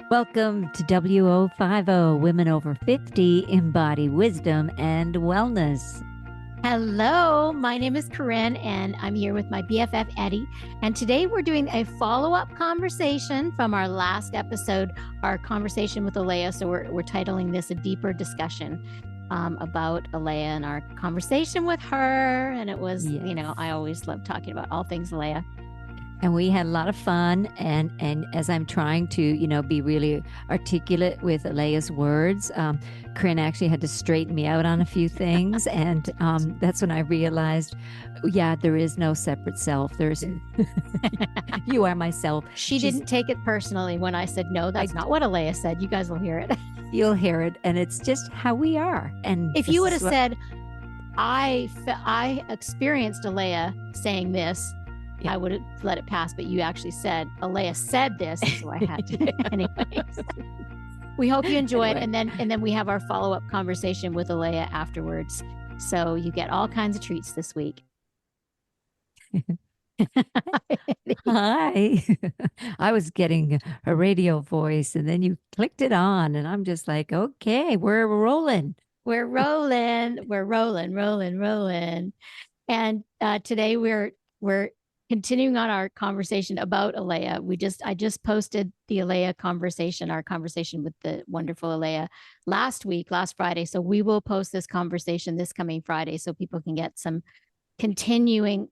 Welcome to WO50 Women Over 50 Embody Wisdom and Wellness. Hello, my name is Corrine, and I'm here with my BFF, Eddi. And today we're doing a follow-up conversation from our last episode, our conversation with Alaya. So we're titling this A Deeper Discussion about Alaya and our conversation with her. And it was, Yes. I always love talking about all things Alaya. And we had a lot of fun. And as I'm trying to, be really articulate with Alaya's words, Corinne actually had to straighten me out on a few things. And that's when I realized, there is no separate self. There's, you are myself. She's didn't take it personally when I said, no, that's not what Alaya said. You guys will hear it. You'll hear it. And it's just how we are. And if you would have said, I experienced Alaya saying this, I would have let it pass, but you actually said, Alaya said this, so I had to. Anyways, we hope you enjoy it. And then we have our follow-up conversation with Alaya afterwards. So you get all kinds of treats this week. Hi. I was getting a radio voice and then you clicked it on and I'm just like, okay, we're rolling. We're rolling. And today we're continuing on our conversation about Alaya. I just posted the Alaya conversation, our conversation with the wonderful Alaya last Friday. So we will post this conversation this coming Friday so people can get some continuance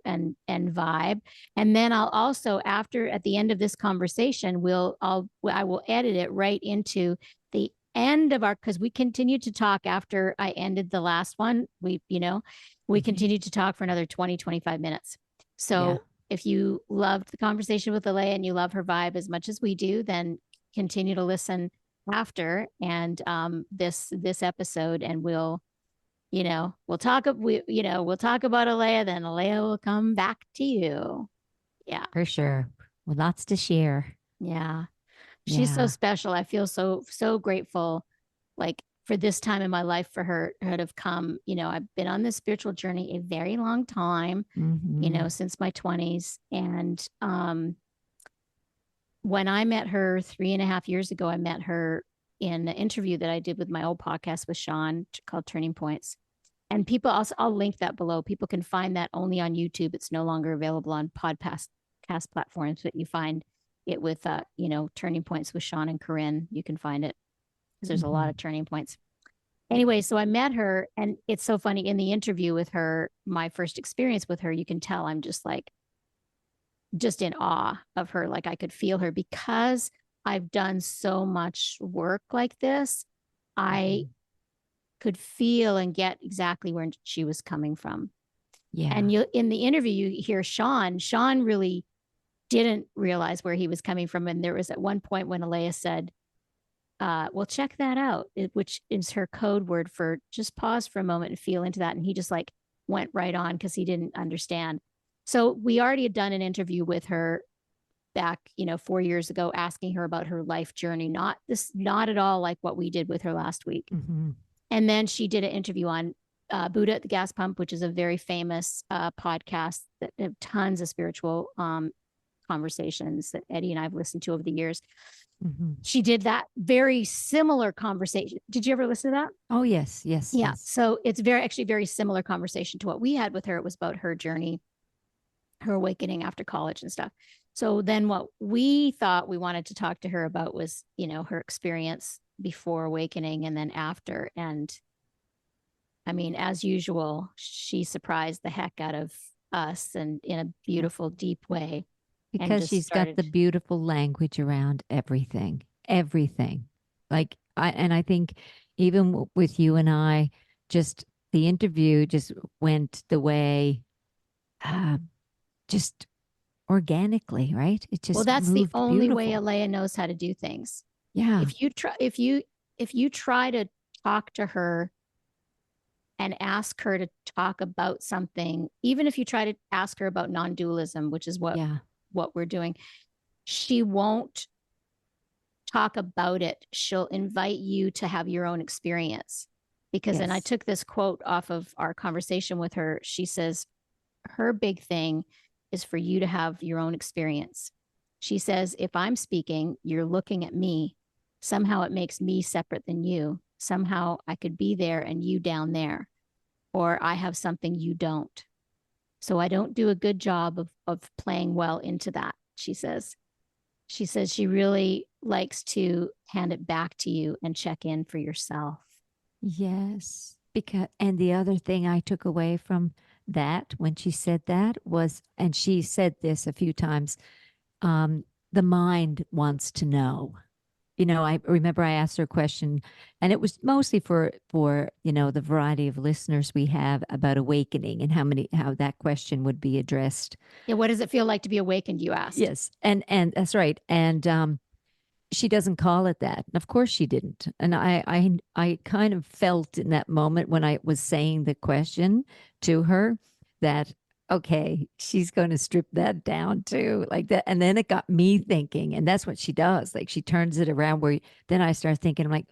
and vibe. And then I'll also, at the end of this conversation, I will edit it right into the end of because we continued to talk after I ended the last one. We continued to talk for another 20, 25 minutes. So if you loved the conversation with Alaya and you love her vibe as much as we do, then continue to listen after and this episode, and we'll talk about Alaya, then Alaya will come back to you. Yeah. For sure. With lots to share. Yeah. She's so special. I feel so grateful, for this time in my life for her to have come. I've been on this spiritual journey a very long time, since my 20s. And when I met her 3.5 years ago, I met her in an interview that I did with my old podcast with Sean called Turning Points. And people also, I'll link that below. People can find that only on YouTube. It's no longer available on podcast platforms, but you find it with, Turning Points with Sean and Corrine. You can find it because there's a lot of turning points. Anyway, so I met her, and it's so funny in the interview with her, my first experience with her, you can tell I'm just in awe of her. Like I could feel her because I've done so much work like this. I could feel and get exactly where she was coming from. Yeah. And in the interview, you hear Sean really didn't realize where he was coming from. And there was at one point when Alaya said, well, check that out, which is her code word for just pause for a moment and feel into that. And he just went right on because he didn't understand. So we already had done an interview with her back, 4 years ago, asking her about her life journey. Not at all like what we did with her last week. And then she did an interview on Buddha at the Gas Pump, which is a very famous podcast that have tons of spiritual conversations that Eddi and I have listened to over the years. She did that very similar conversation. Did you ever listen to that? Oh, yes. Yeah. Yes. So it's very similar conversation to what we had with her. It was about her journey, her awakening after college and stuff. So then what we thought we wanted to talk to her about was, her experience before awakening and then after. And I mean, as usual, she surprised the heck out of us and in a beautiful, deep way. Because she's got the beautiful language around everything. I think even with you and I, just the interview just went the way, just organically, right? It just that's the only way Alaya knows how to do things. Yeah. If you try to talk to her and ask her to talk about something, even if you try to ask her about non-dualism, which is what we're doing, she won't talk about it. She'll invite you to have your own experience. Because, and I took this quote off of our conversation with her. She says, her big thing is for you to have your own experience. She says, if I'm speaking, you're looking at me. Somehow it makes me separate than you. Somehow I could be there and you down there, or I have something you don't. So I don't do a good job of playing well into that, she says. She says she really likes to hand it back to you and check in for yourself. Yes. Because, and the other thing I took away from that when she said that was, and she said this a few times, the mind wants to know. You know, I remember I asked her a question, and it was mostly for you know, the variety of listeners we have about awakening and how that question would be addressed. Yeah, what does it feel like to be awakened, you asked? Yes, and that's right. And she doesn't call it that. And of course she didn't. And I kind of felt in that moment when I was saying the question to her that okay, she's going to strip that down too, like that. And then it got me thinking, and that's what she does. Like she turns it around where then I start thinking, I'm like,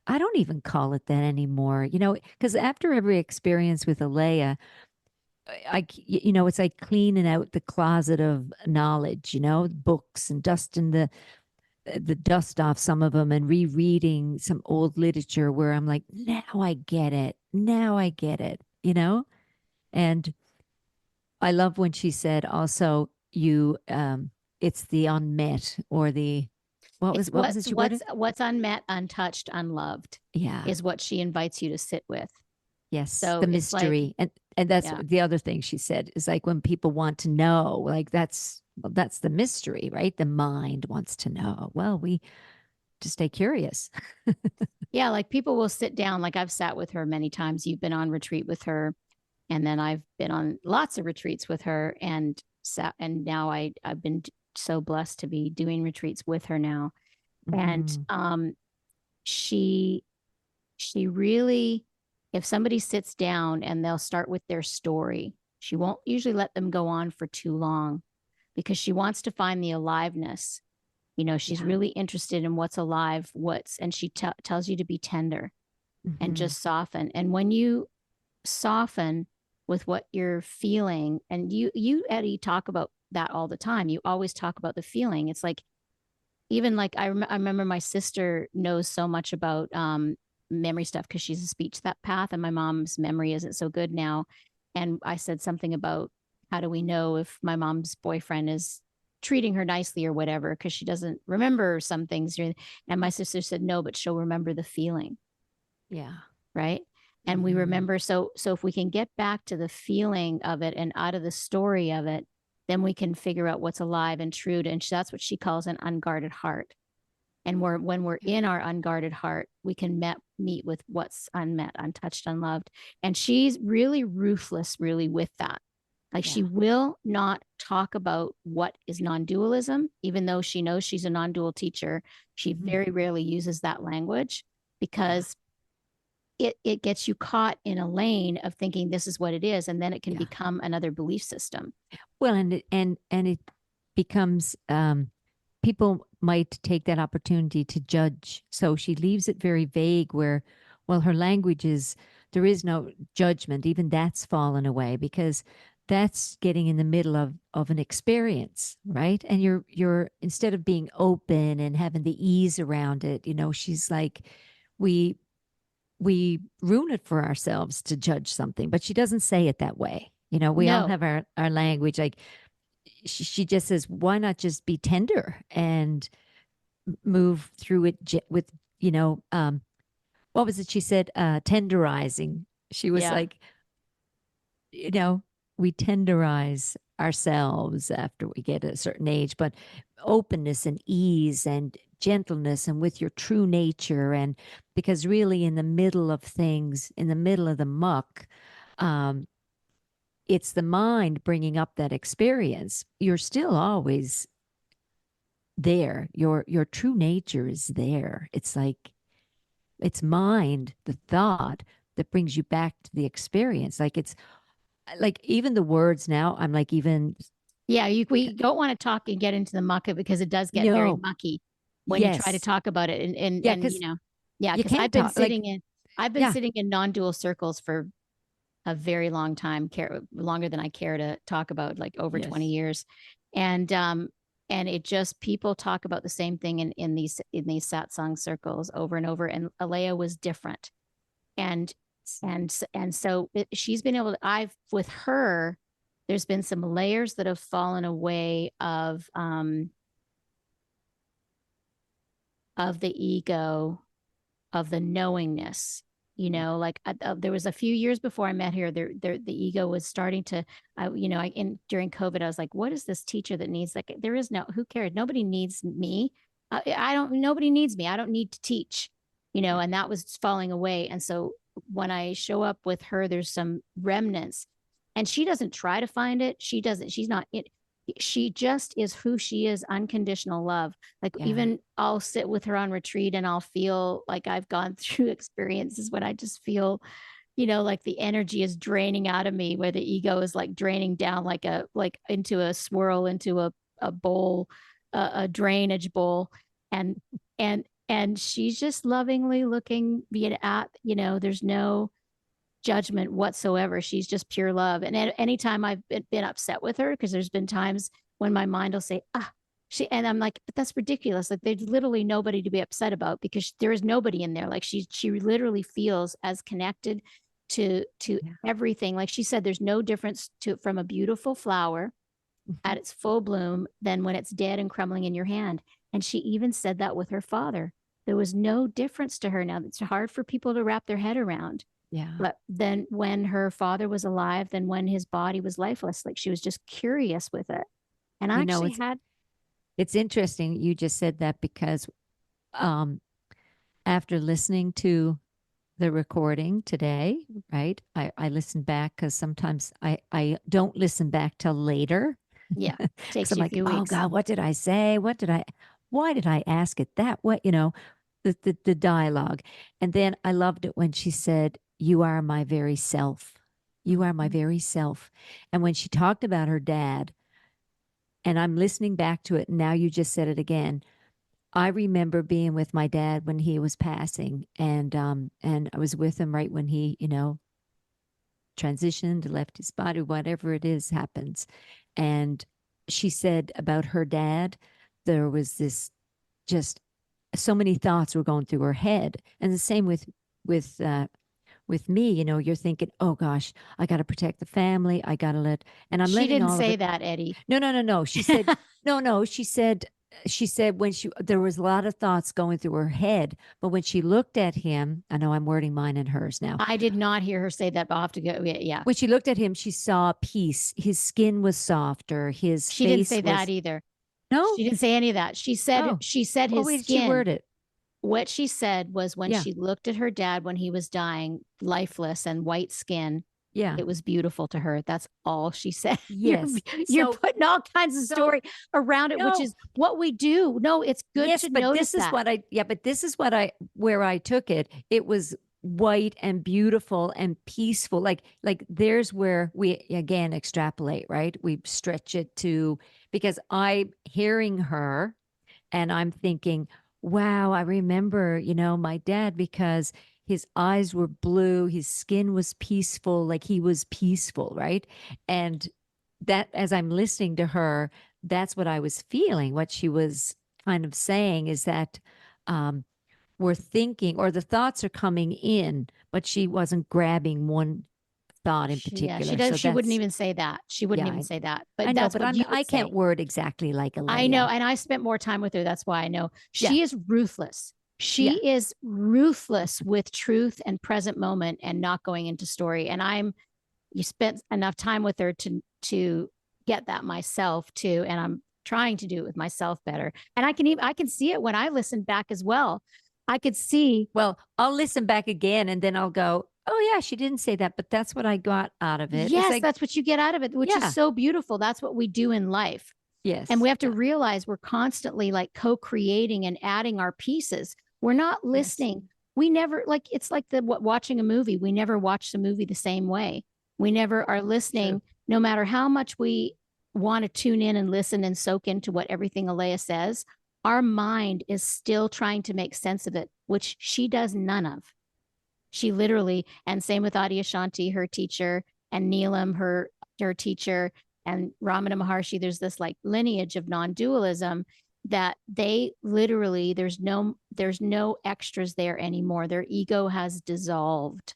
I don't even call it that anymore. You know, because after every experience with Alaya, you know, it's like cleaning out the closet of knowledge, you know, books and dusting the dust off some of them and rereading some old literature where I'm like, now I get it. Now I get it, you know? And I love when she said also it's the unmet or the It's what was it she worded? what's unmet, untouched, unloved Yeah. is what she invites you to sit with. Yes, So the it's like, mystery. And that's yeah, the other thing she said is like when people want to know, like that's the mystery, right? The mind wants to know. Well, we just stay curious. yeah, like people will sit down. Like I've sat with her many times. You've been on retreat with her, and then I've been on lots of retreats with her, and sat. And now I've been so blessed to be doing retreats with her now. And Mm-hmm. she she really, if somebody sits down and they'll start with their story, she won't usually let them go on for too long because she wants to find the aliveness. You know, she's Yeah. really interested in what's alive, and she tells you to be tender and Mm-hmm. just soften. And when you soften with what you're feeling, and you Eddie talk about that all the time. You always talk about the feeling. It's like, even like I remember my sister knows so much about memory stuff because she's a speech that path, and my mom's memory isn't so good now. And I said something about how do we know if my mom's boyfriend is treating her nicely or whatever because she doesn't remember some things. And my sister said no, but she'll remember the feeling, Yeah. right? And we Mm-hmm. remember, so if we can get back to the feeling of it and out of the story of it, then we can figure out what's alive and true. And that's what she calls an unguarded heart. And when we're Yeah. in our unguarded heart, we can meet with what's unmet, untouched, unloved. And she's really ruthless, really, with that. Like Yeah. she will not talk about what is non-dualism, even though she knows she's a non-dual teacher. She Mm-hmm. very rarely uses that language Yeah. because it gets you caught in a lane of thinking this is what it is, and then it can Yeah. become another belief system. Well, and it becomes people might take that opportunity to judge. So she leaves it very vague where, well, her language is there is no judgment. Even that's fallen away because that's getting in the middle of an experience, right? And you're instead of being open and having the ease around it, you know, she's like, we we ruin it for ourselves to judge something, but she doesn't say it that way. You know, we all No, have our language. Like she just says, why not just be tender and move through it with, you know, what was it she said? Tenderizing. She was yeah, like, you know, we tenderize ourselves after we get a certain age, but openness and ease and gentleness and with your true nature. And because really, in the middle of things, in the middle of the muck, um, it's the mind bringing up that experience. You're still always there. Your true nature is there. It's like it's mind, the thought that brings you back to the experience. Like it's like even the words now, I'm like even yeah. We don't want to talk and get into the muck of it because it does get very no, mucky when you try to yes, talk about it. yeah, And because yeah, you because can't talk like I've been yeah, sitting in non-dual circles for a very long time, longer than I care to talk about, like over 20 yes, years. And And it just, people talk about the same thing in these satsang circles over and over. And Alaya was different. And so she's been able to, with her, there's been some layers that have fallen away of the ego, of the knowingness, like there was a few years before I met her, the ego was starting to, during COVID, I was like, what is this teacher that needs, like, there is no, who cares? Nobody needs me. Nobody needs me. I don't need to teach, and that was falling away. And so when I show up with her, there's some remnants, and she doesn't try to find it. She's not it. She just is who she is, unconditional love. Like, even I'll sit with her on retreat and I'll feel like I've gone through experiences when I just feel, like the energy is draining out of me, where the ego is like draining down like into a swirl, into a bowl, a drainage bowl. And she's just lovingly looking at, there's no judgment whatsoever. She's just pure love. And anytime I've been upset with her, because there's been times when my mind will say, and I'm like, but that's ridiculous. Like, there's literally nobody to be upset about, because there is nobody in there. Like, she literally feels as connected to everything. Like she said, there's no difference from a beautiful flower at its full bloom than when it's dead and crumbling in your hand. And she even said that with her father. There was no difference to her. Now, it's hard for people to wrap their head around. Yeah. But then when her father was alive, then when his body was lifeless, like, she was just curious with it. And I actually it's interesting you just said that, because after listening to the recording today, right, I listened back, because sometimes I don't listen back till later. Yeah. Takes I'm you like, a few weeks. oh God, what did I say? Why did I ask it that way? The dialogue. And then I loved it when she said, you are my very self. You are my very self. And when she talked about her dad, and I'm listening back to it, and now you just said it again. I remember being with my dad when he was passing, and I was with him right when he, transitioned, left his body, whatever it is happens. And she said about her dad, there was this, just so many thoughts were going through her head. And the same with me, you're thinking, oh gosh, I got to protect the family. I got to and I'm she letting didn't all say of it. that, Eddi. No. She said, no, she said when there was a lot of thoughts going through her head, but when she looked at him, I know I'm wording mine and hers now. I did not hear her say that, but I'll have to go. Yeah. When she looked at him, she saw peace. His skin was softer. His She face didn't say that either. No, she didn't say any of that. She said, his way did she skin. word it? What she said was, when she looked at her dad when he was dying, lifeless and white skin, it was beautiful to her. That's all she said. Yes. You're putting all kinds of story around it, which is what we do. No, it's good to notice this is where I took it. It was white and beautiful and peaceful. Like there's where we again extrapolate, right? We stretch it to, because I'm hearing her and I'm thinking, wow, I remember, my dad, because his eyes were blue, his skin was peaceful, like he was peaceful, right? And that, as I'm listening to her, that's what I was feeling. What she was kind of saying is that we're thinking, or the thoughts are coming in, but she wasn't grabbing one thought in particular. Yeah, she does. So she wouldn't even say that. She wouldn't even say that. But I know, that's but what you would I can't say. word exactly like Alaya. I know, and I spent more time with her. That's why I know. She is ruthless. She is ruthless with truth and present moment, and not going into story. And you spent enough time with her to get that myself too. And I'm trying to do it with myself better. And I can see it when I listen back as well. I could see. Well, I'll listen back again and then I'll go, oh yeah, she didn't say that, but that's what I got out of it. Yes, that's what you get out of it, which is so beautiful. That's what we do in life. Yes. And we have to realize we're constantly like co-creating and adding our pieces. We're not listening. We never, like, it's like watching a movie. We never watch the movie the same way. We never are listening. No matter how much we want to tune in and listen and soak into what everything Alaya says, our mind is still trying to make sense of it, which she does none of. She literally, and same with Adyashanti, her teacher, and Neelam, her teacher, and Ramana Maharishi, there's this like lineage of non-dualism that they literally, there's no extras there anymore. Their ego has dissolved.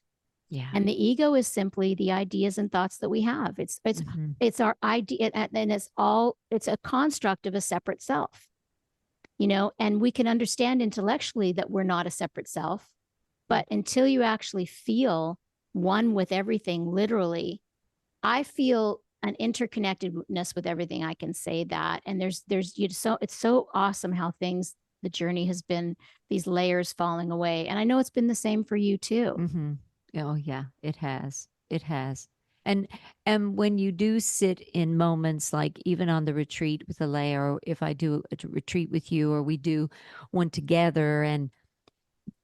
Yeah. And the ego is simply the ideas and thoughts that we have. It's our idea, and it's a construct of a separate self, and we can understand intellectually that we're not a separate self, but until you actually feel one with everything, literally, I feel an interconnectedness with everything. I can say that. And it's so awesome how the journey has been, these layers falling away. And I know it's been the same for you too. Mm-hmm. Oh yeah, it has. It has. And when you do sit in moments like even on the retreat with Alaya, or if I do a retreat with you, or we do one together, and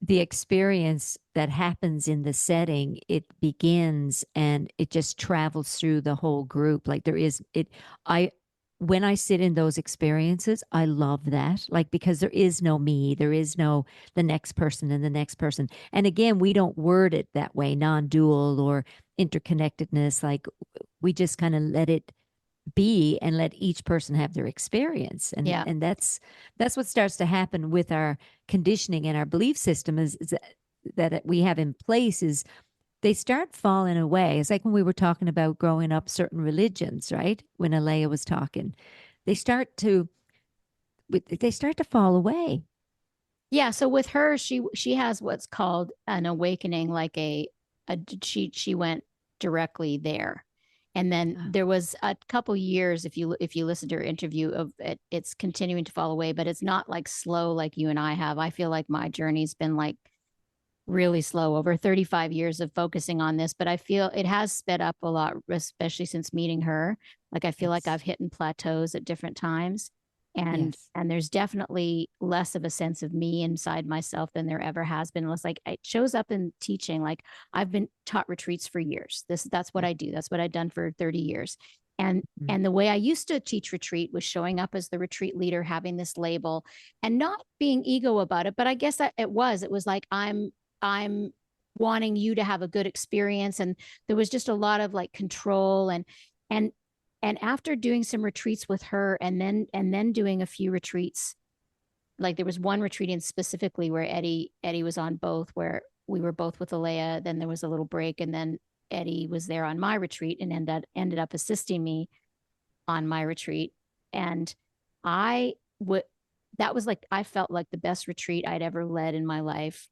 the experience that happens in the setting, it begins and it just travels through the whole group. Like there is it I when I sit in those experiences, I love that. Like because there is no me, there is no the next person and the next person. And again, we don't word it that way, non-dual or interconnectedness. Like we just kind of let it be and let each person have their experience, Yeah. and that's what starts to happen with our conditioning and our belief system is that we have in place is they start falling away. It's like when we were talking about growing up certain religions, right? When Alaya was talking, they start to fall away. Yeah. So with her, she has what's called an awakening, like she went directly there. And then there was a couple years, if you listen to her interview, of it's continuing to fall away, but it's not like slow like you and I have. I feel like my journey's been like really slow over 35 years of focusing on this, but I feel it has sped up a lot, especially since meeting her. Like I feel like Yes. I've hit plateaus at different times. And Yes. there's definitely less of a sense of me inside myself than there ever has been. Unless like it shows up in teaching. Like I've been taught retreats for years. That's what Yeah. I do. That's what I've done for 30 years. And Mm-hmm. and the way I used to teach retreat was showing up as the retreat leader, having this label and not being ego about it. But I guess that it was like I'm wanting you to have a good experience. And there was just a lot of like control and and after doing some retreats with her and then doing a few retreats, like there was one retreat in specifically where Eddi was on both, where we were both with Alaya, then there was a little break, and then Eddi was there on my retreat and ended up assisting me on my retreat. And I would that was like I felt like the best retreat I'd ever led in my life.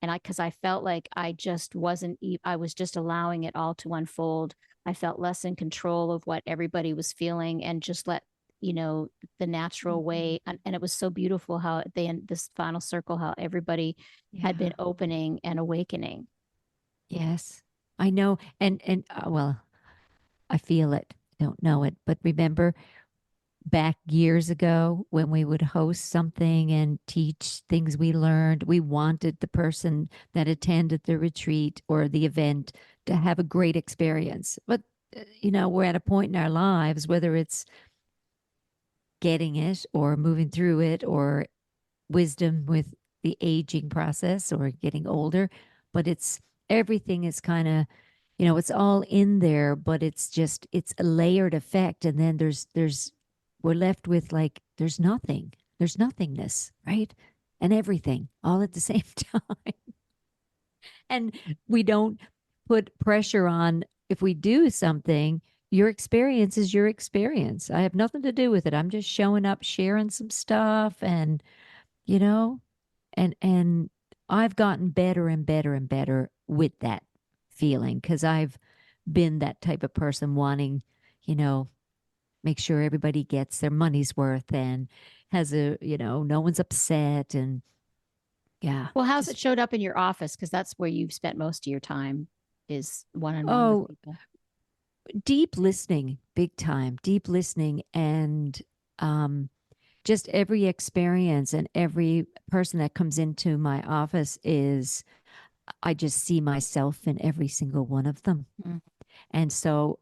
And because I felt like I just wasn't, I was just allowing it all to unfold. I felt less in control of what everybody was feeling and just let, the natural way. And it was so beautiful how at the end, this final circle, how everybody had been opening and awakening. Yes, I know. And well, I feel it, don't know it, but remember back years ago when we would host something and teach things we learned, we wanted the person that attended the retreat or the event to have a great experience. But, we're at a point in our lives, whether it's getting it or moving through it or wisdom with the aging process or getting older, but everything is kind of, it's all in there, but it's a layered effect. And then we're left with like, there's nothingness, right? And everything all at the same time. And we don't put pressure on if we do something. Your experience is your experience. I have nothing to do with it. I'm just showing up, sharing some stuff, and you know, and I've gotten better and better and better with that feeling because I've been that type of person wanting, you know, make sure everybody gets their money's worth and has no one's upset. And yeah, Well, how's it just, showed up in your office? Because that's where you've spent most of your time, is one on one with oh, people. deep listening, big time, deep listening. And um, just every experience and every person that comes into my office I just see myself in every single one of them. Mm-hmm. And so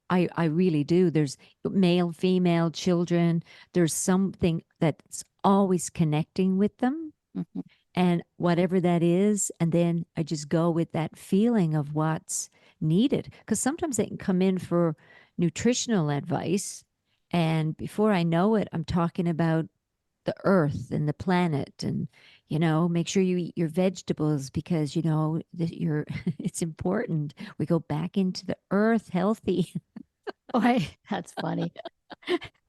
I really do. There's male, female, children. There's something that's always connecting with them, Mm-hmm. and whatever that is. And then I just go with that feeling of what's needed. Because sometimes they can come in for, nutritional advice. And before I know it, I'm talking about the earth and the planet, and make sure you eat your vegetables because that you're it's important. We go back into the earth healthy. Oh, that's funny.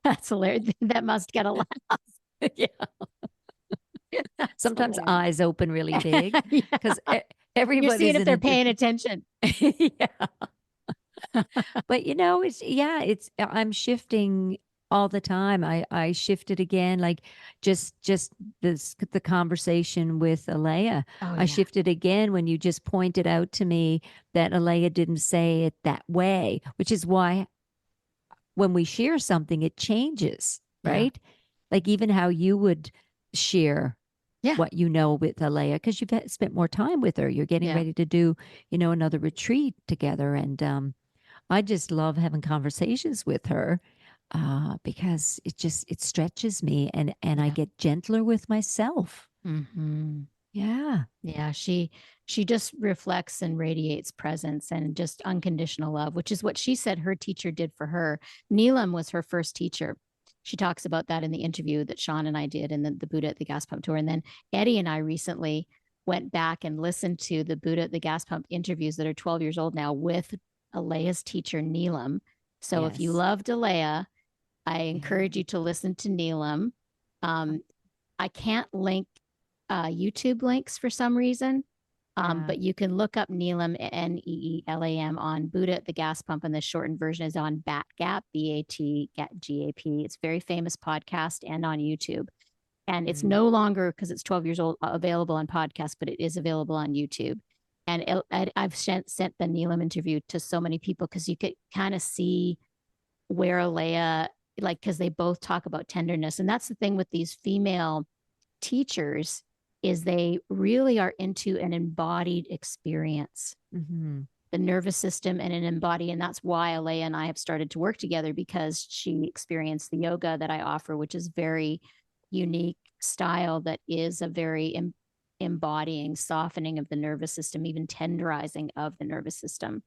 That's hilarious. That must get a laugh. Yeah. Sometimes hilarious. eyes open really big because Yeah. You're everybody's seeing if in they're a paying different. attention. Yeah. But it's I'm shifting all the time. I shifted again, like just the conversation with Alaya. Oh, I yeah. shifted again when you just pointed out to me that Alaya didn't say it that way, which is why when we share something, it changes, Yeah. right? Like even how you would share Yeah. what you know with Alea because you've spent more time with her. You're getting Yeah. ready to do, another retreat together. And I just love having conversations with her because it stretches me and I Yeah. get gentler with myself. Mm-hmm. Yeah. Yeah. She just reflects and radiates presence and just unconditional love, which is what she said her teacher did for her. Neelam was her first teacher. She talks about that in the interview that Sean and I did and the Buddha at the Gas Pump Tour. And then Eddi and I recently went back and listened to the Buddha at the Gas Pump interviews that are 12 years old now with Alea's teacher, Neelam. So if you Yes. loved Alea, I Yeah. encourage you to listen to Neelam. I can't link YouTube links for some reason, Yeah. but you can look up Neelam, Neelam, on Buddha at the Gas Pump, and the shortened version is on BATGAP, BATGAP. It's a very famous podcast and on YouTube. And it's Mm. no longer, because it's 12 years old, available on podcast, but it is available on YouTube. And I've sent the Neelam interview to so many people because you could kind of see where Alea, like, because they both talk about tenderness. And that's the thing with these female teachers is they really are into an embodied experience, Mm-hmm. the nervous system and an embody. And that's why Alea and I have started to work together because she experienced the yoga that I offer, which is very unique style that is a very embodying, softening of the nervous system, even tenderizing of the nervous system.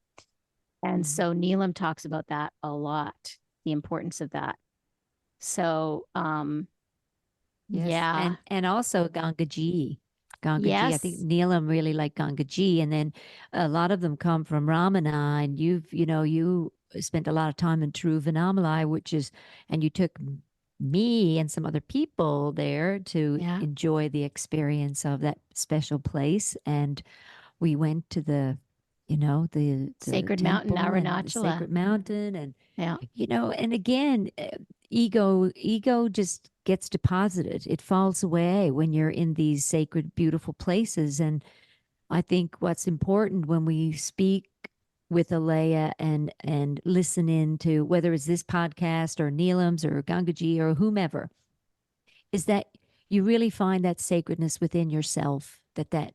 And Mm-hmm. so Neelam talks about that a lot, the importance of that. So, Yes, yeah, and also Gangaji. Gangaji. I think yes, Neelam really like Gangaji, and then a lot of them come from Ramana, and you spent a lot of time in Tiruvannamalai, and you took me and some other people there to yeah, enjoy the experience of that special place, and we went to the Sacred Mountain, temple and the Arunachala. sacred mountain, and Yeah, and again, ego just gets deposited. It falls away when you're in these sacred, beautiful places. And I think what's important when we speak with Alea and listen in to whether it's this podcast or Neelam's or Gangaji or whomever, is that you really find that sacredness within yourself. That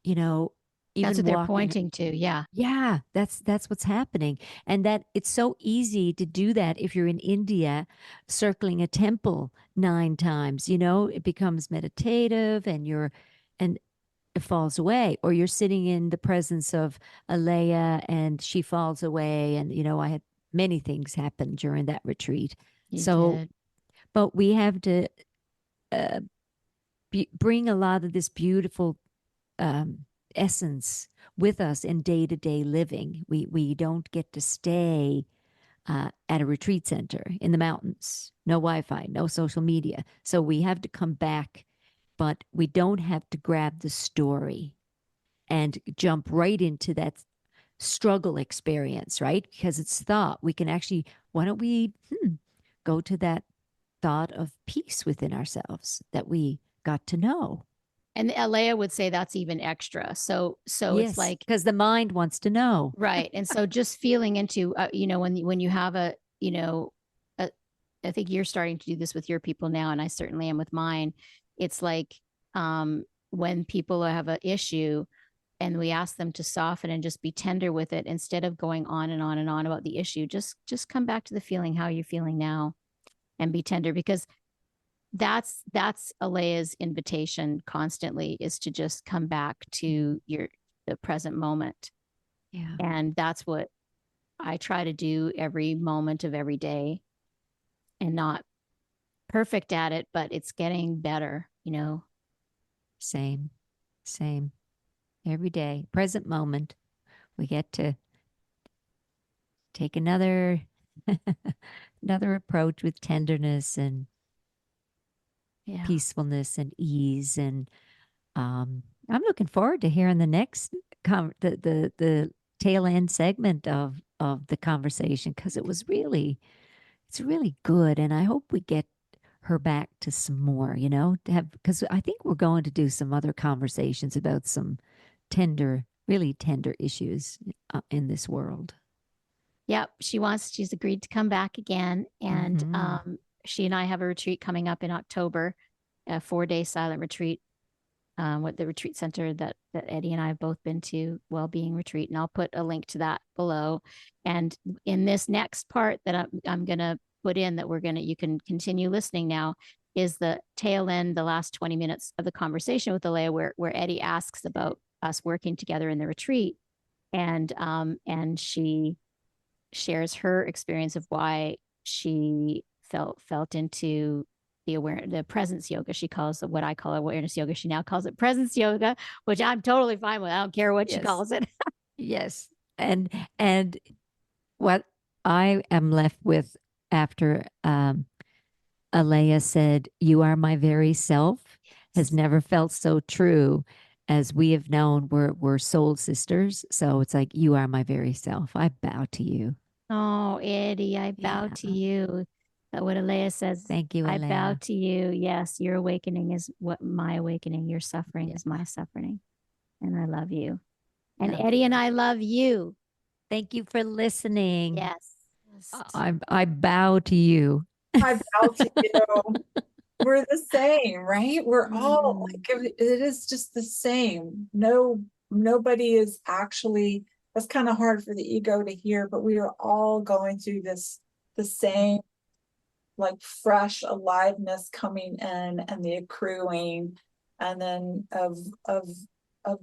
you know, that's even what they're walking. pointing to. Yeah, Yeah, that's what's happening. And that it's so easy to do that if you're in India circling a temple 9 times, it becomes meditative and it falls away. Or you're sitting in the presence of Alea and she falls away. And, I had many things happen during that retreat. you So, did. but we have to uh, bring a lot of this beautiful um, essence with us in day to day living. We don't get to stay at a retreat center in the mountains. No Wi-Fi, no social media. So we have to come back, but we don't have to grab the story and jump right into that struggle experience, right? Because it's thought. We can actually. Why don't we go to that thought of peace within ourselves that we got to know? And Alea would say that's even extra. So it's Yes, like because the mind wants to know. right. And so just feeling into, when you have a, I think you're starting to do this with your people now, and I certainly am with mine. It's like when people have an issue and we ask them to soften and just be tender with it instead of going on and on and on about the issue, just come back to the feeling, how you're feeling now, and be tender because that's Alea's invitation constantly is to just come back to the present moment. Yeah. And that's what I try to do every moment of every day, and not perfect at it, but it's getting better, you know. Same, same. Every day, present moment, we get to take another another approach with tenderness and Yeah. peacefulness and ease. And I'm looking forward to hearing the next the tail end segment of the conversation, because it's really good, and I hope we get her back to some more, to have, because I think we're going to do some other conversations about some really tender issues in this world. Yep. She's agreed to come back again. And Mm-hmm. she and I have a retreat coming up in October, a 4-day silent retreat, what the retreat center that Eddi and I have both been to, well-being retreat. And I'll put a link to that below. And in this next part that I'm going to put in, that you can continue listening now, is the tail end, the last 20 minutes of the conversation with Alaya, where Eddi asks about us working together in the retreat. And she shares her experience of why she felt into the presence yoga. She calls it, what I call awareness yoga, she now calls it presence yoga, which I'm totally fine with. I don't care what she Yes. calls it. Yes. And what I am left with after Alaya said, "You are my very self," has never felt so true. As we have known, we're soul sisters. So it's like, you are my very self. I bow to you. Oh, Eddi, I bow Yeah. to you. What Alaya says, Thank you, I bow Alaya. to you. Yes, your awakening is what my awakening. Your suffering Yeah. is my suffering. And I love you. And Love Eddi and you. I love you. Thank you for listening. Yes. I bow to you. I bow to you. We're the same, right? We're all like, it is just the same. Nobody is actually, that's kind of hard for the ego to hear, but we are all going through the same, like, fresh aliveness coming in, and the accruing, and then of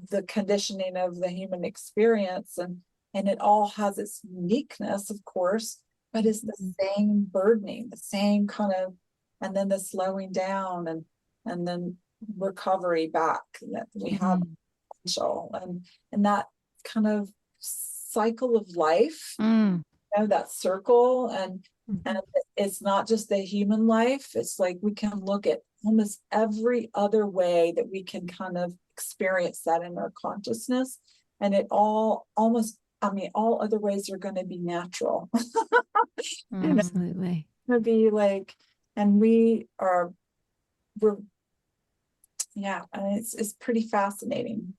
the conditioning of the human experience, and it all has its uniqueness, of course, but it's the same burdening, the same kind of, and then the slowing down, and then recovery back, that we have potential, and that kind of cycle of life, that circle, and it's not just the human life. It's like we can look at almost every other way that we can kind of experience that in our consciousness, and it all almost, I mean, all other ways are going to be natural. Absolutely. Going to be like, and we're, yeah, and it's pretty fascinating.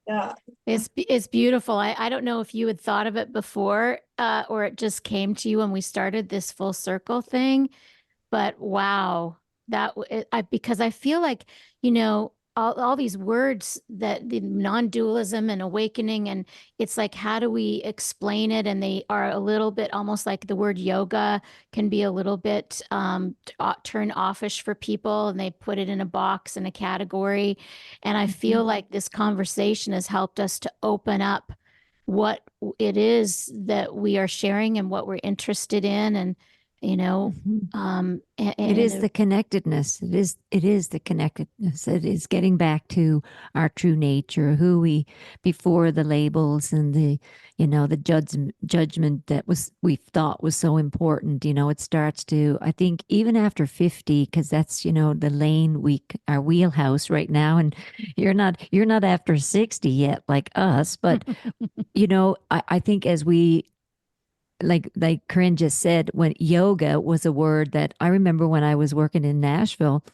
Yeah. It's beautiful. I don't know if you had thought of it before, or it just came to you when we started this full circle thing, but wow, because I feel like, all these words, that the non-dualism and awakening, and it's like, how do we explain it? And they are a little bit, almost like the word yoga can be a little bit turn offish for people, and they put it in a box, in a category. And I feel like this conversation has helped us to open up what it is that we are sharing and what we're interested in. And it is the connectedness. It is the connectedness. It is getting back to our true nature, who we, before the labels and the judgment that we thought was so important. It starts to, I think, even after 50, because that's, the lane our wheelhouse right now. And you're not after 60 yet, like us, but I think as we, like Corrine just said, when yoga was a word that I remember when I was working in Nashville,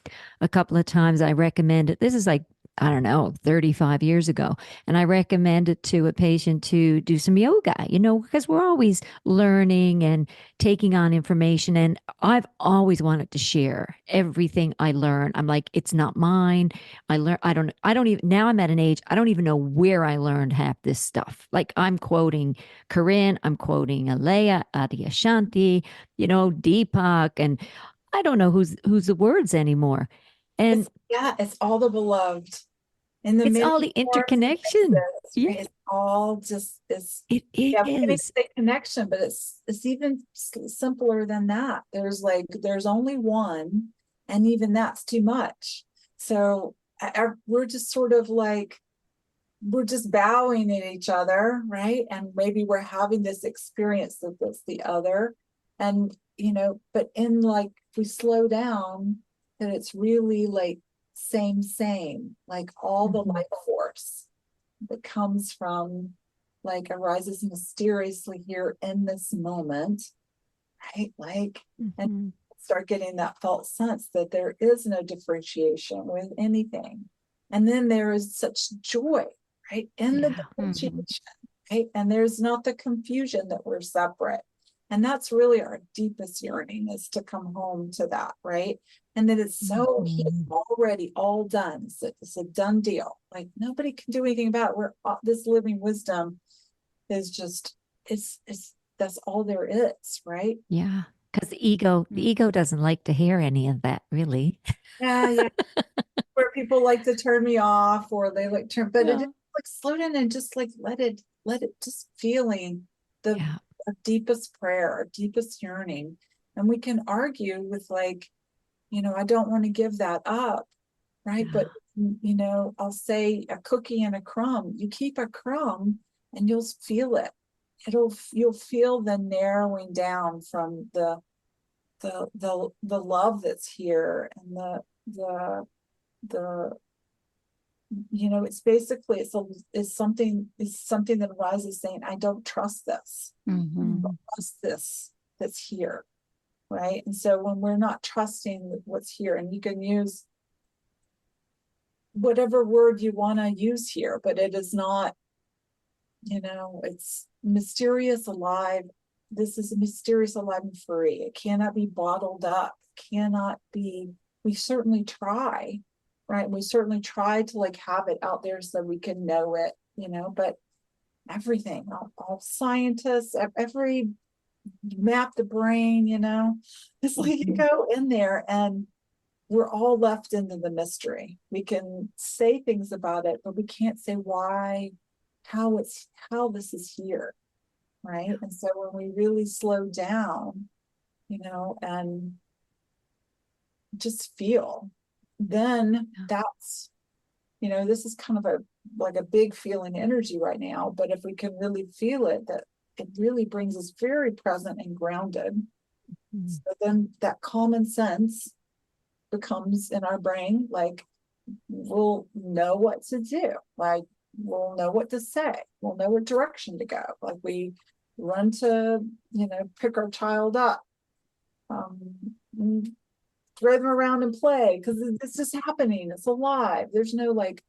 a couple of times I recommended, this is like, I don't know, 35 years ago. And I recommended to a patient to do some yoga, because we're always learning and taking on information. And I've always wanted to share everything I learn. I'm like, it's not mine. I don't even, now I'm at an age, I don't even know where I learned half this stuff. Like, I'm quoting Corrine, I'm quoting Alaya, Adyashanti, Deepak, and I don't know who's the words anymore. And it's all the beloved. In the It's middle all the interconnection. Yeah, it's all just it yeah, we can is. say connection, but it's even simpler than that. There's only one, and even that's too much. So we're just sort of like, we're just bowing at each other, right? And maybe we're having this experience that that's the other. And, but in like, if we slow down, that it's really like same, like all the life force that comes from, like, arises mysteriously here in this moment, right? Like, and start getting that felt sense that there is no differentiation with anything. And then there is such joy, right? In the differentiation, right? And there's not the confusion that we're separate. And that's really our deepest yearning, is to come home to that, right? And that it's so already all done. It's a done deal. Like, nobody can do anything about it. We're this living wisdom is just, it's that's all there is, right? Yeah. Because the ego doesn't like to hear any of that, really. Yeah. Where people like to turn me off, or they like turn, but it is like, slow down and just like let it just feeling our deepest prayer, our deepest yearning. And we can argue with, like, I don't want to give that up, right? But I'll say a cookie and a crumb. You keep a crumb and you'll feel it. You'll feel the narrowing down from the love that's here, and the it's basically, it's something that arises saying, I don't trust this. I don't trust this that's here, right? And so when we're not trusting what's here, and you can use whatever word you want to use here, but it is not, it's mysterious, alive. This is a mysterious, alive, and free. It cannot be bottled up. Cannot be. We certainly try, right? We certainly try to, like, have it out there so we can know it, but everything, all scientists, every map the brain, it's like you go in there and we're all left into the mystery. We can say things about it, but we can't say why, how this is here, right? And so when we really slow down, and just feel, then that's, this is kind of a big feeling energy right now, but if we can really feel it, that it really brings us very present and grounded. So then that common sense becomes in our brain, like, we'll know what to do, like, we'll know what to say, we'll know what direction to go. Like, we run to, pick our child up, throw them around and play, because it's just happening, it's alive. There's no, like,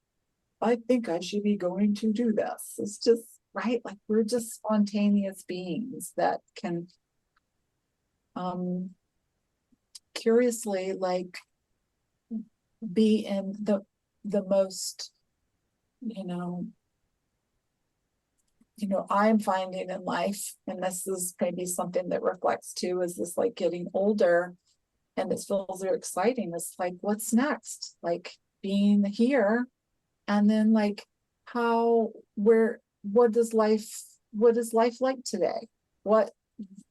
I think I should be going to do this. It's just, right, like, we're just spontaneous beings that can curiously, like, be in the most, I'm finding in life, and this is maybe something that reflects too, is this, like, getting older, and this feels very exciting. It's like, what's next? Like, being here, and then, like, what is life like today? What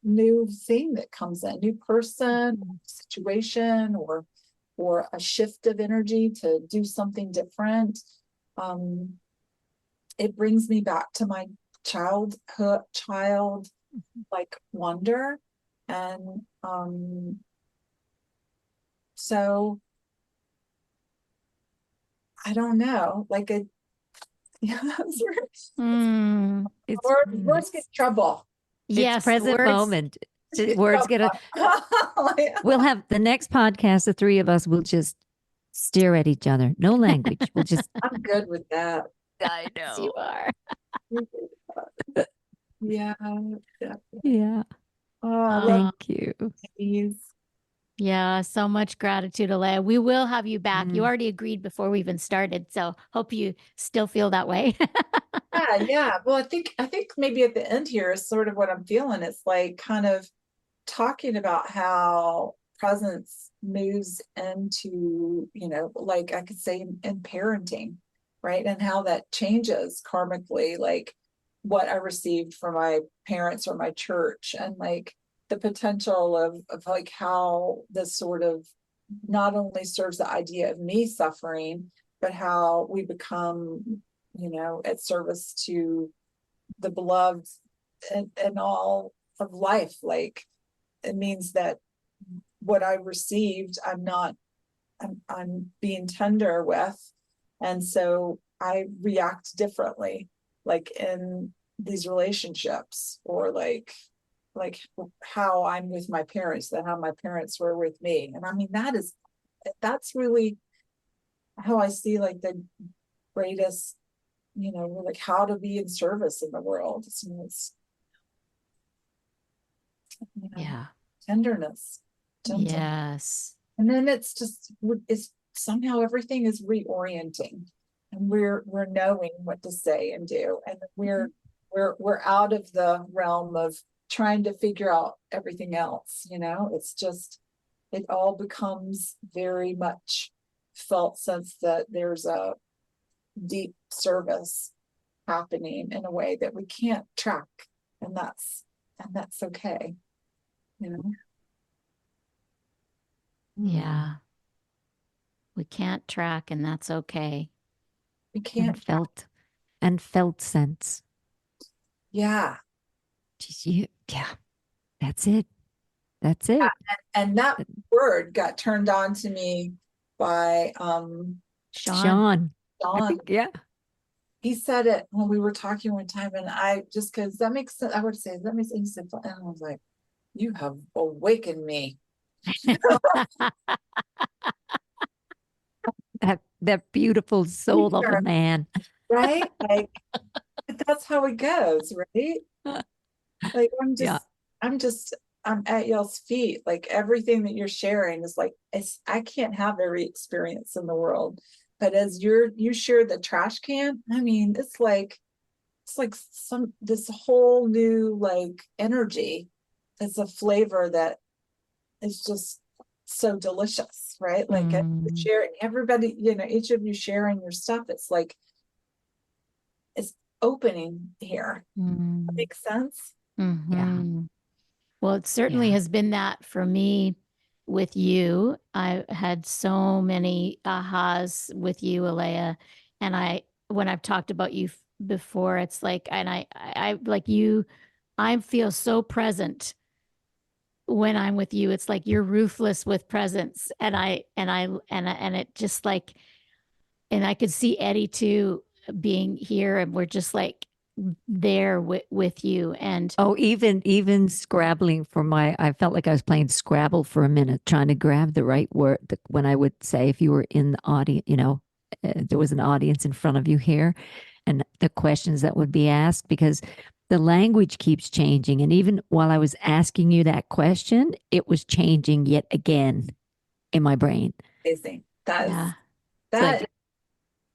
new thing that comes in, new person, situation, or a shift of energy to do something different. It brings me back to my child like wonder. And so I don't know, like, words get trouble. Yes, it's present words, moment. Words get we'll have the next podcast, the three of us will just stare at each other, no language. We'll just I'm good with that. I know you are. Yeah. Thank you. Please. Yeah, so much gratitude, Alaya. We will have you back. You already agreed before we even started, so hope you still feel that way. Yeah. Well, I think maybe at the end here is sort of what I'm feeling. It's like kind of talking about how presence moves into, like, I could say in parenting, right? And how that changes karmically, like what I received from my parents or my church, and like the potential of like how this sort of not only serves the idea of me suffering, but how we become, at service to the beloved and all of life. Like it means that what I received, I'm being tender with. And so I react differently, like in these relationships, or like how I'm with my parents than how my parents were with me. And I mean, that's really how I see like the greatest, like how to be in service in the world. It's Yeah. tenderness, gentleness. Yes. And then it's somehow everything is reorienting, and we're knowing what to say and do, and we're out of the realm of trying to figure out everything else. It's just, it all becomes very much felt sense that there's a deep service happening in a way that we can't track, and that's okay. Yeah. We can't track, and that's okay. We can't. And felt sense. Yeah. Yeah, that's it. That's it. And that word got turned on to me by Sean. I think, yeah. He said it when we were talking one time, and I just, because that makes sense. I would say that makes sense. And I was like, you have awakened me. That beautiful soul of a man. Right? Like that's how it goes, right? Like I'm at y'all's feet. Like everything that you're sharing is like, I can't have every experience in the world. But as you share the trash can, I mean, it's like this whole new like energy. It's a flavor that is just so delicious, right? Like sharing, everybody, each of you sharing your stuff, it's like it's opening here. That makes sense. Yeah. Well, it certainly has been that for me with you. I had so many ahas with you, Alaya. And when I've talked about you before, it's like, and I like you, I feel so present when I'm with you. It's like you're ruthless with presence. And it just like, and I could see Eddi too being here, and we're just like there with you. And even scrabbling for I felt like I was playing Scrabble for a minute, trying to grab the right word when I would say, if you were in the audience, there was an audience in front of you here, and the questions that would be asked, because the language keeps changing. And even while I was asking you that question, it was changing yet again in my brain. Amazing. yeah.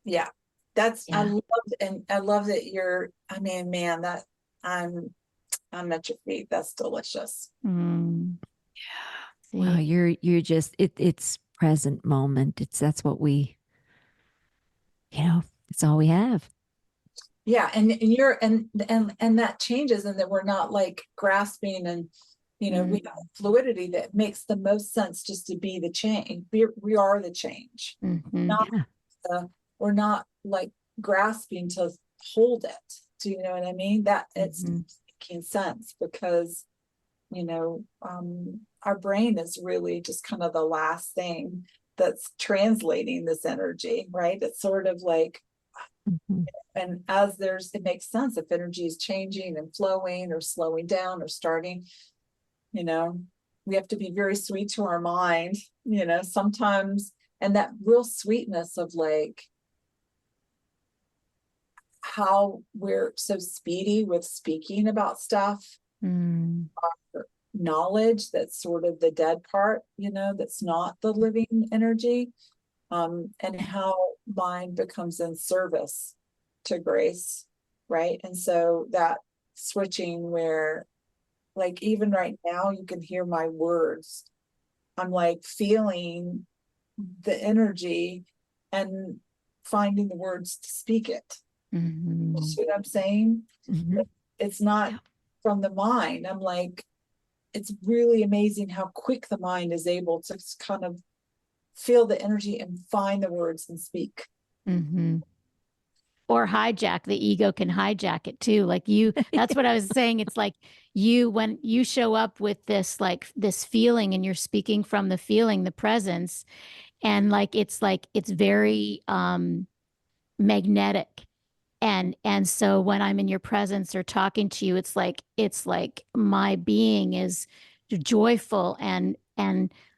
Yeah. That's, yeah. I love that I mean, man, that I'm at your feet. That's delicious. Yeah. Well, you're just, it's present moment. That's what we, it's all we have. Yeah. And that changes, and that we're not like grasping, and, we have fluidity that makes the most sense just to be the change. We are the change. We're not like grasping to hold it. Do you know what I mean? That it's making sense, because, our brain is really just kind of the last thing that's translating this energy, right? It's sort of like, and it makes sense if energy is changing and flowing or slowing down or starting, we have to be very sweet to our mind, sometimes. And that real sweetness of like, how we're so speedy with speaking about stuff, knowledge that's sort of the dead part, that's not the living energy, and how mind becomes in service to grace, right? And so that switching where, like, even right now, you can hear my words. I'm like feeling the energy, and finding the words to speak it. Mm-hmm. You see what I'm saying? Mm-hmm. It's not from the mind. I'm like, it's really amazing how quick the mind is able to kind of feel the energy and find the words and speak. Mm-hmm. Or hijack, the ego can hijack it too. Like that's what I was saying. It's like when you show up with this, like this feeling, and you're speaking from the feeling, the presence, and it's very magnetic. And so when I'm in your presence or talking to you, it's like my being is joyful and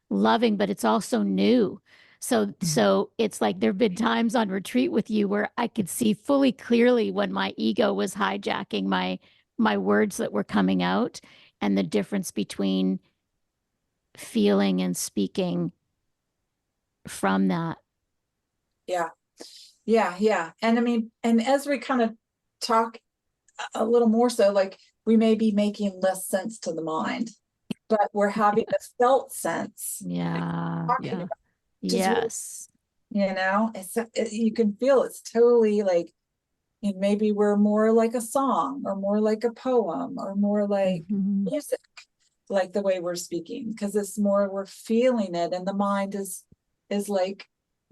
loving, but it's also new. So it's like there've been times on retreat with you where I could see fully clearly when my ego was hijacking my words that were coming out, and the difference between feeling and speaking from that. Yeah. And I mean, and as we kind of talk a little more, so like we may be making less sense to the mind, but we're having a felt sense. Yeah. Yeah. Yes. You can feel it's totally like, and maybe we're more like a song or more like a poem or more like music, like the way we're speaking, because it's more we're feeling it, and the mind is like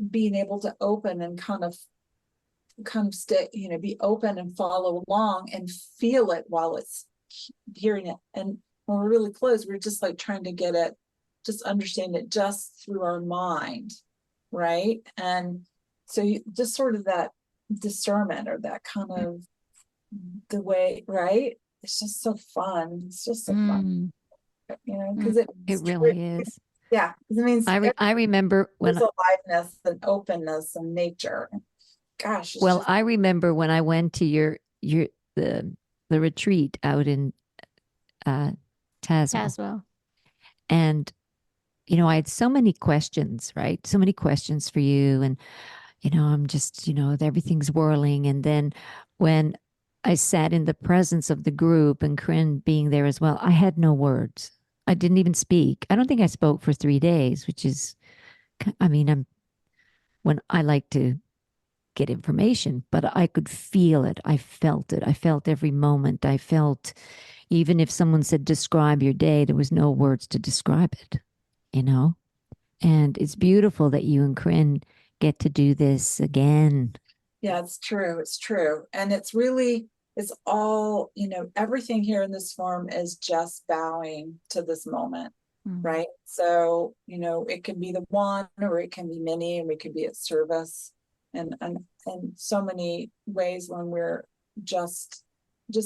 being able to open and kind of stay, be open and follow along and feel it while it's hearing it. And when we're really close, we're just like trying to get it, just understand it just through our mind, right? And so just sort of that discernment, or that kind of the way, right? It's just so fun. It's just so fun, because it really is. Yeah, it means I remember when there's aliveness and openness and nature. Gosh. Well, I remember when I went to the retreat out in Tazewell. And I had so many questions, right? So many questions for you, and I'm just, everything's whirling. And then when I sat in the presence of the group and Corrine being there as well, I had no words. I didn't even speak. I don't think I spoke for 3 days, which is, I mean, when I like to get information, but I could feel it. I felt it. I felt every moment. I felt, even if someone said, describe your day, there was no words to describe it, And it's beautiful that you and Corrine get to do this again. Yeah, it's true. It's true. And it's all, everything here in this form is just bowing to this moment. Right. So, it can be the one, or it can be many, and we could be at service. And so many ways when we're just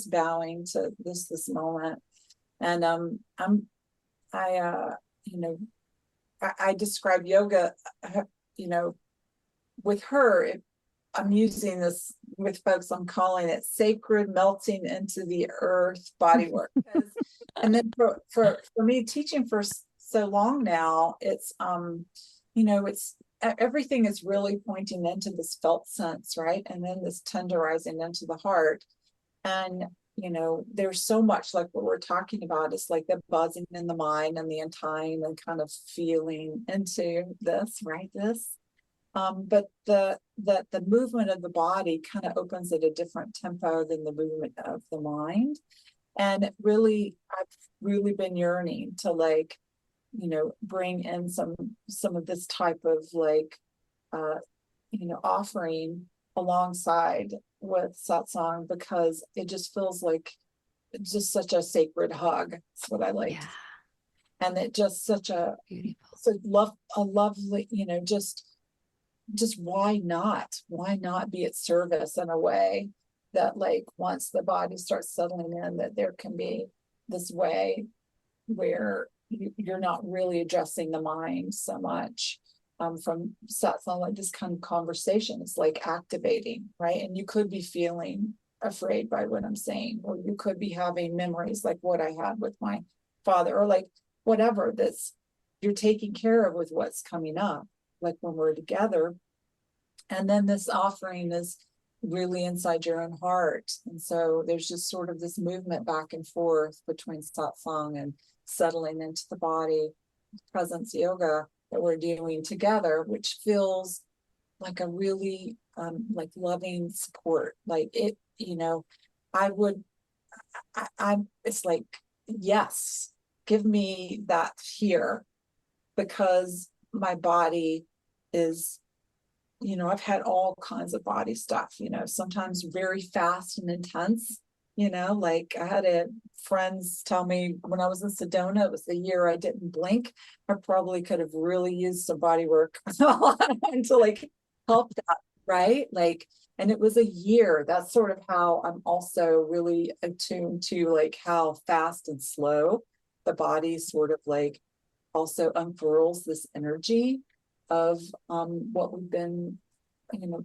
bowing to this moment. And I describe yoga, with her. I'm using this with folks. I'm calling it sacred melting into the earth body work. And then for me, teaching for so long now, it's it's everything is really pointing into this felt sense, right? And then this tenderizing into the heart. And there's so much like what we're talking about. It's like the buzzing in the mind and the untying and kind of feeling into this, right? But the movement of the body kind of opens at a different tempo than the movement of the mind. And I've really been yearning to bring in some of this type of offering alongside with satsang, because it just feels like it's just such a sacred hug. That's what I like. Yeah. And it just such a beautiful, a lovely, just why not be at service in a way that once the body starts settling in, that there can be this way where you're not really addressing the mind so much. From satsang, like this kind of conversation is like activating, right? And you could be feeling afraid by what I'm saying, or you could be having memories like what I had with my father, or whatever that's you're taking care of with what's coming up, like when we're together. And then this offering is really inside your own heart. And so there's just sort of this movement back and forth between satsang and settling into the body, presence yoga that we're doing together, which feels like a really like loving support. Like it, I would, I'm, it's like, yes, give me that here, because my body is, I've had all kinds of body stuff, sometimes very fast and intense, like I had friends tell me when I was in Sedona, it was the year I didn't blink. I probably could have really used some body work to like help that, right? Like, and it was a year. That's sort of how I'm also really attuned to like how fast and slow the body sort of like also unfurls this energy of what we've been,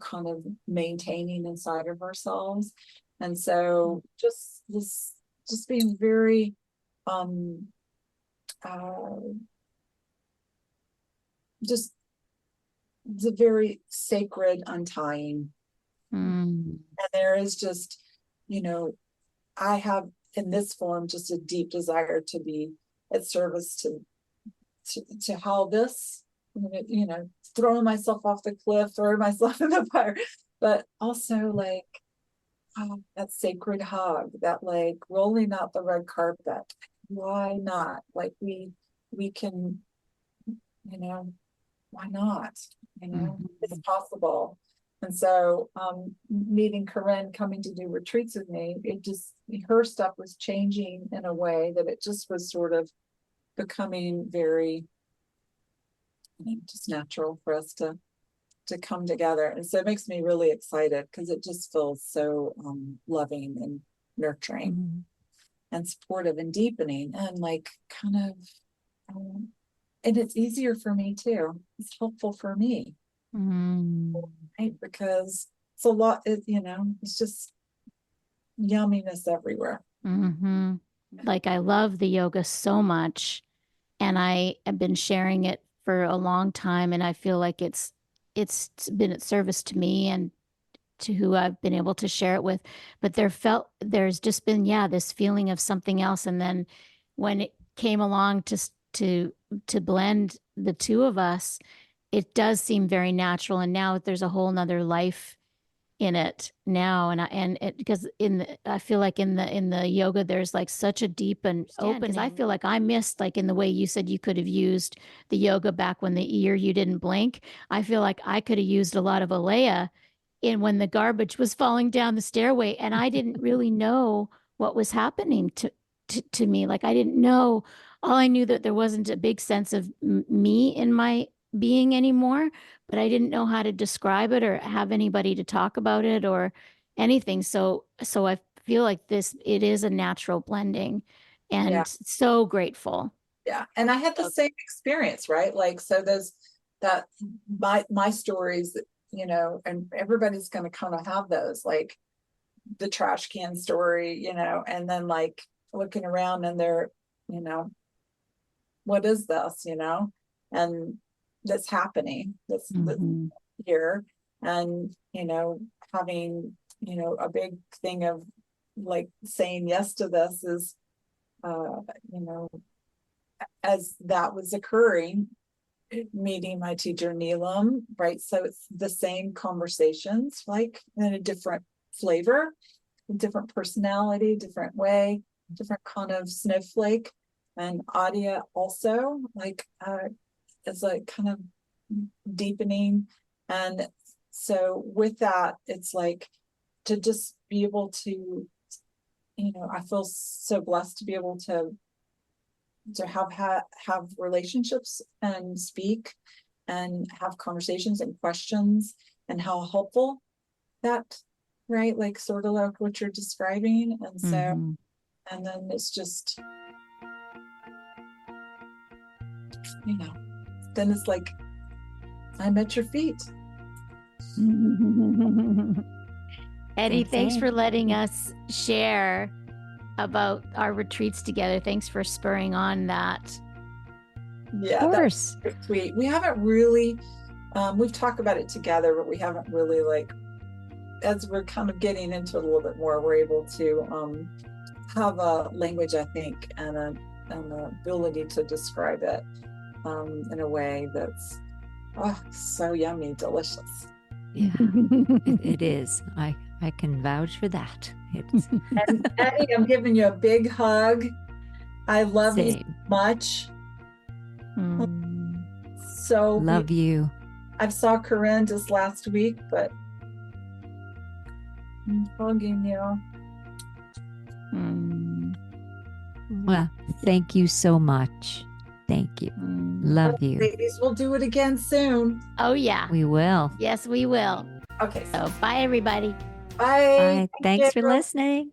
kind of maintaining inside of ourselves. And so just being very just the very sacred untying. And there is just, I have in this form just a deep desire to be at service to how this, throwing myself off the cliff, throwing myself in the fire, but also like that sacred hug, that like rolling out the red carpet. Why not? Like we can, why not? It's possible. And so meeting Corrine, coming to do retreats with me, her stuff was changing in a way that it just was sort of becoming very just natural for us to come together. And so it makes me really excited because it just feels so loving and nurturing and supportive and deepening and like kind of and it's easier for me too. It's helpful for me, right? Because it's a lot, it's just yumminess everywhere. Like I love the yoga so much, and I have been sharing it for a long time, and I feel like it's been at service to me and to who I've been able to share it with. But there's just been, this feeling of something else. And then when it came along to blend the two of us, it does seem very natural. And now there's a whole nother life in it now. Because I feel like in the yoga, there's like such a deep and open, because I feel like I missed, like in the way you said you could have used the yoga back when the year you didn't blink. I feel like I could have used a lot of Alaya in when the garbage was falling down the stairway. And I didn't really know what was happening to me. Like I didn't know, all I knew that there wasn't a big sense of me in my being anymore, but I didn't know how to describe it or have anybody to talk about it or anything. So I feel like it is a natural blending, and so grateful. Yeah. And I had the same experience, right? Like, so my stories, and everybody's going to kind of have those, like the trash can story, and then like looking around and they're, what is this, and that's happening, that's here. And, having, a big thing of like saying yes to this is, as that was occurring, meeting my teacher Neelam, right? So it's the same conversations, like in a different flavor, a different personality, different way, different kind of snowflake. And Adia also, like, is like kind of deepening. And so with that, it's like to just be able to, I feel so blessed to be able to have relationships and speak and have conversations and questions, and how helpful that, right? Like sort of like what you're describing. And so, and then it's just, then it's like, I'm at your feet. Eddi, thanks for letting us share about our retreats together. Thanks for spurring on that. Yeah, of course. That's sweet. We haven't really, we've talked about it together, but we haven't really, like, as we're kind of getting into it a little bit more, we're able to have a language, I think, and an ability to describe it in a way that's so yummy, delicious. Yeah, it is. I can vouch for that. It's And Eddie, I'm giving you a big hug. I love you so same. much. Mm. So Love you. I saw Corrine just last week, but I'm hugging you. Mm. Well, thank you so much. Thank you. Mm. Love you. Ladies, we'll do it again soon. Oh, yeah. We will. Yes, we will. Okay. So bye, everybody. Bye. Bye. Thanks for you. listening.